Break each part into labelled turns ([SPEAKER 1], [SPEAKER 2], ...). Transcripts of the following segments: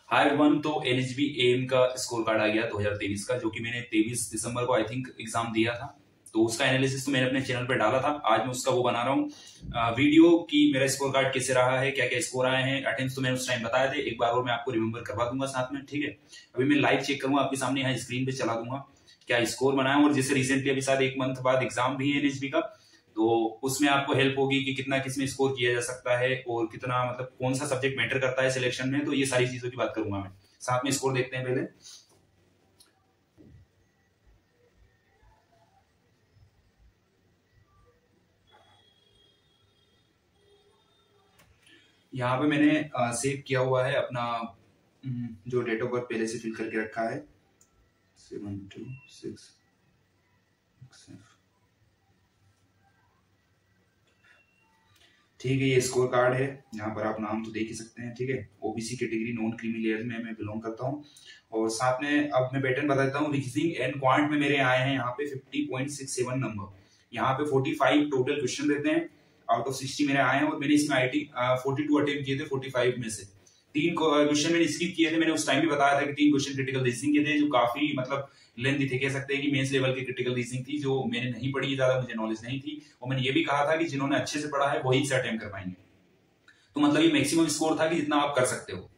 [SPEAKER 1] Hi everyone. तो NHB M का score card आ गया 2023 का, जो कि मैंने 23 दिसंबर को आई थिंक एग्जाम दिया था। तो उसका एनालिसिस तो मैंने अपने चैनल पर डाला था। आज मैं उसका वो बना रहा हूँ वीडियो कि मेरा स्कोर कार्ड कैसे रहा है, क्या क्या स्कोर आए हैं। अटेम्प्ट्स तो मैंने उस टाइम बताए थे, एक बार और मैं आपको रिमेंबर करवा दूंगा साथ में। ठीक है, अभी मैं लाइव चेक करूंगा आपके सामने, यहाँ स्क्रीन पे चला दूंगा क्या स्कोर बनाया। और जैसे रिसेंटली अभी शायद एक मंथ बाद एग्जाम भी है एनएचबी का, तो उसमें आपको हेल्प होगी कि कितना किसमें स्कोर किया जा सकता है और कितना मतलब कौन सा सब्जेक्ट मैटर करता है सिलेक्शन में। तो ये सारी चीजों की बात करूंगा मैं। साथ में स्कोर देखते हैं पहले। यहाँ पे मैंने सेव किया हुआ है अपना जो डेट ऑफ बर्थ पहले से फिल करके रखा है 726। ठीक है, ये स्कोर कार्ड है। यहाँ पर आप नाम तो देख ही सकते हैं। ठीक है, OBC category non creamy layer में मैं बिलोंग करता हूँ। और साथ में अब मैं पैटर्न बता देता हूँ। रीजनिंग एंड क्वांट में मेरे आए हैं यहाँ पे 50.67 नंबर। यहाँ पे 45 टोटल क्वेश्चन रहते हैं, आउट ऑफ 60 मेरे आए हैं। और मैंने इसमें 42 अटेम्प्ट किए थे 45 में से। 3 क्वेश्चन मैंने स्किप किए थे। मैंने उस टाइम भी बताया था कि 3 क्वेश्चन क्रिटिकल रीजनिंग के थे, जो काफी मतलब लेंथी थे, कह सकते हैं कि मेंस लेवल की क्रिटिकल रीजनिंग थी, जो मैंने नहीं पढ़ी, ज्यादा मुझे नॉलेज नहीं थी। और मैंने ये भी कहा था कि जिन्होंने अच्छे से पढ़ा है वही इसे अटेम्प्ट कर पाएंगे। तो मतलब ये मैक्सिमम स्कोर था कि जितना आप कर सकते हो।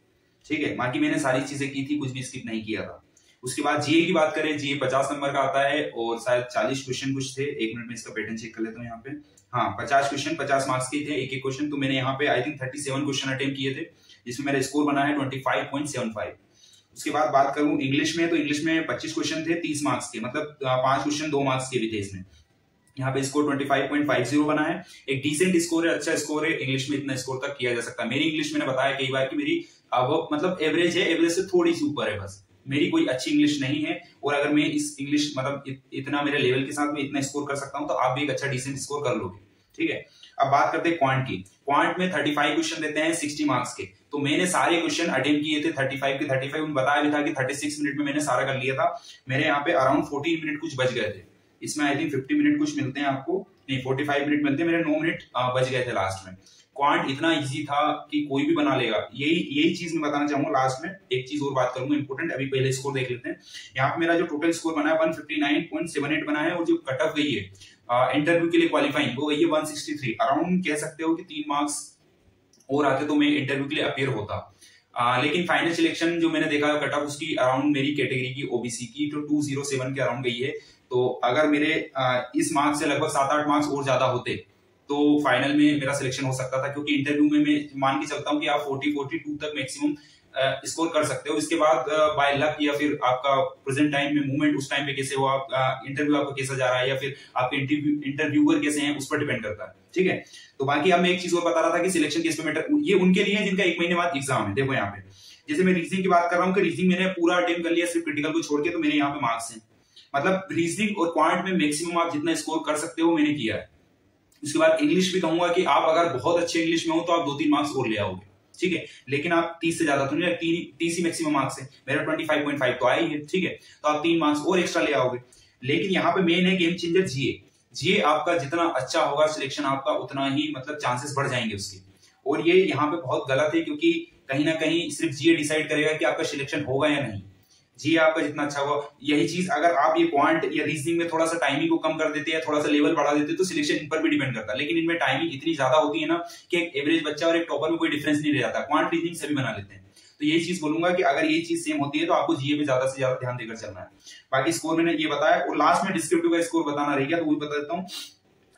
[SPEAKER 1] ठीक है, बाकी मैंने सारी चीजें की थी, कुछ भी स्किप नहीं किया था। उसके बाद जीए की बात करें, जीए 50 नंबर का आता है और शायद 40 क्वेश्चन कुछ थे। एक मिनट में इसका पैटर्न चेक कर लेता हूँ यहाँ पे। हाँ, 50 क्वेश्चन 50 मार्क्स के थे एक एक क्वेश्चन। तो मैंने यहाँ पे आई थिंक 37 क्वेश्चन अटेम्प्ट किए थे, जिसमें मेरा स्कोर बना है 25.75। उसके बाद बात करूं इंग्लिश में, तो इंग्लिश में 25 क्वेश्चन थे 30 मार्क्स के, मतलब 5 क्वेश्चन 2 मार्क्स के भी थे इसमें। यहाँ पे स्कोर 25.50 बना है। एक डिसेंट स्कोर है, अच्छा स्कोर है। इंग्लिश में इतना स्कोर तक किया जा सकता है। मेरी इंग्लिश मैंने बताया कई बार कि मेरी अब मतलब एवरेज है, एवरेज से थोड़ी सी ऊपर है बस। मेरी कोई अच्छी इंग्लिश नहीं है। और अगर मैं इस इंग्लिश मतलब इतना मेरे लेवल के साथ में इतना स्कोर कर सकता हूं, तो आप भी एक अच्छा डिसेंट स्कोर कर लोगे। ठीक है, अब बात करते हैं क्वांट की। क्वांट में 35 क्वेश्चन देते हैं 60 मार्क्स के। तो मैंने सारे क्वेश्चन अटेम्प्ट किए थे 35 के 35। उन्हें बताया भी था कि 36 मिनट में मैंने सारा कर लिया था। मेरे यहाँ पे अराउंड 14 मिनट कुछ बच गए थे। इसमें आई थिंक 50 मिनट कुछ मिलते हैं आपको, नहीं 45 मिनट मिलते हैं। मेरे 9 मिनट बच गए थे लास्ट में। क्वांट इतना इजी था कि कोई भी बना लेगा। यही चीज मैं बताना चाहूंगा लास्ट में। एक चीज और बात करूंगा इंपोर्टेंट, अभी पहले स्कोर देख लेते हैं। यहाँ पे मेरा जो टोटल स्कोर बना है 159.78 बना है। और जो कट ऑफ गई है इंटरव्यू के लिए क्वालिफाइंग, वो गई है 163। अराउंड कह सकते हो कि 3 मार्क्स और आते तो मैं इंटरव्यू के लिए अपेयर होता। लेकिन फाइनल सिलेक्शन जो मैंने देखा कट ऑफ उसकी अराउंड मेरी कैटेगरी की ओबीसी की तो 207 के अराउंड गई है। तो अगर मेरे इस मार्क्स से लगभग 7-8 मार्क्स और ज्यादा होते तो फाइनल में मेरा सिलेक्शन हो सकता था। क्योंकि इंटरव्यू में मैं मान के चलता हूं कि आप 40-42 तक मैक्सिमम स्कोर कर सकते हो। इसके बाद बाय लक या फिर आपका प्रेजेंट टाइम में मूवमेंट उस टाइम पे कैसे हो, आप इंटरव्यू आपका कैसा जा रहा है, या फिर आपके इंटरव्यूअर कैसे हैं, उस पर डिपेंड करता है। ठीक है, तो बाकी अब मैं एक चीज और बता रहा था कि सिलेक्शन किस पे मैटर, ये उनके लिए है जिनका 1 महीने बाद एग्जाम है। देखो यहाँ पे जैसे मैं रीजनिंग की बात कर रहा हूँ कि रीजनिंग मैंने पूरा अटेम्प्ट कर लिया सिर्फ क्रिटिकल को छोड़ के, तो मेरे यहाँ पे मार्क्स हैं। मतलब रीजनिंग और क्वांट में मैक्सिमम आप जितना स्कोर कर सकते हो मैंने किया है। उसके बाद इंग्लिश भी कहूंगा कि आप अगर बहुत अच्छे इंग्लिश में हो तो आप 2-3 मार्क्स और ले आओगे। ठीक है, लेकिन आप 30 से ज्यादा तो नहीं, 30 ही मैक्सिमम मार्क्स है। मेरा 25.5 तो आया ही है। ठीक है, तो आप 3 मार्क्स और एक्स्ट्रा ले आओगे। लेकिन यहाँ पे मेन है गेम चेंजर जीए। जीए आपका जितना अच्छा होगा सिलेक्शन आपका उतना ही मतलब चांसेस बढ़ जाएंगे उसके। और ये यहाँ पे बहुत गलत है, क्योंकि कहीं ना कहीं सिर्फ जीए डिसाइड करेगा कि आपका सिलेक्शन होगा या नहीं। जी आपका जितना अच्छा होगा, यही चीज अगर आप ये क्वांट या रीजनिंग में थोड़ा सा टाइमिंग को कम कर देते हैं, थोड़ा सा लेवल बढ़ा देते तो सिलेक्शन इन पर भी डिपेंड करता है। लेकिन इनमें टाइमिंग इतनी ज्यादा होती है ना कि एक एवरेज बच्चा और एक टॉपर में कोई डिफरेंस नहीं रह जाता। क्वांट रीजनिंग सभी बना लेते हैं। तो यही चीज बोलूंगा कि अगर ये चीज सेम होती है तो आपको जीए पे ज्यादा से ज्यादा ध्यान देकर चलना है। बाकी स्कोर मैंने ये बताया, और लास्ट में डिस्क्रिप्टिव का स्कोर बताना रह गया, तो वही बता देता हूँ।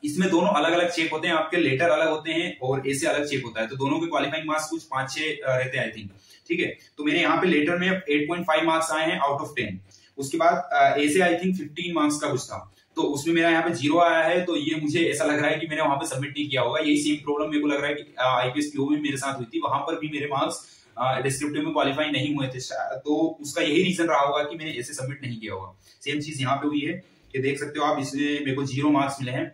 [SPEAKER 1] इसमें दोनों अलग अलग चेक होते हैं, आपके लेटर अलग होते हैं और ए से अलग चेक होता है। तो दोनों के क्वालिफाइंग मार्क्स कुछ 5-6 रहते हैं आई थिंक। ठीक है, तो मेरे यहाँ पे लेटर में 8.5 मार्क्स आए हैं आउट ऑफ 10। उसके बाद ए से आई थिंक 15 मार्क्स का कुछ था, तो उसमें मेरा यहाँ पे 0 आया है। तो ये मुझे ऐसा लग रहा है कि मैंने वहां पे सबमिट नहीं किया होगा। यही सेम प्रॉब्लम मेरे को लग रहा है कि आईपीएस पीओ में मेरे साथ हुई थी, वहां पर भी मेरे मार्क्स डिस्क्रिप्टिव में क्वालिफाई नहीं हुए थे। तो उसका यही रीजन रहा होगा कि मैंने ऐसे सबमिट नहीं किया होगा। सेम चीज यहाँ पे हुई है, ये देख सकते हो आप, इसमें मेरे को 0 मार्क्स मिले हैं।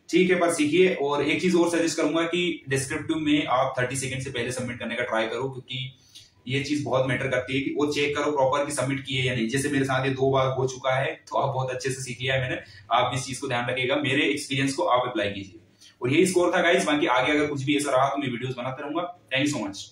[SPEAKER 1] ठीक है, पर सीखिए। और एक चीज और सजेस्ट करूंगा कि डिस्क्रिप्टिव में आप 30 सेकंड से पहले सबमिट करने का ट्राई करो, क्योंकि ये चीज बहुत मैटर करती है कि वो चेक करो प्रॉपर कि सबमिट किए या नहीं। जैसे मेरे साथ ये 2 बार हो चुका है, तो आप बहुत अच्छे से सीख लिया है मैंने। आप इस चीज को ध्यान रखिएगा, मेरे एक्सपीरियंस को आप अप्लाई कीजिए। और यही स्कोर था गाइस। बाकी आगे अगर कुछ भी ऐसा रहा तो मैं वीडियोस बनाता रहूंगा। Thank you so much.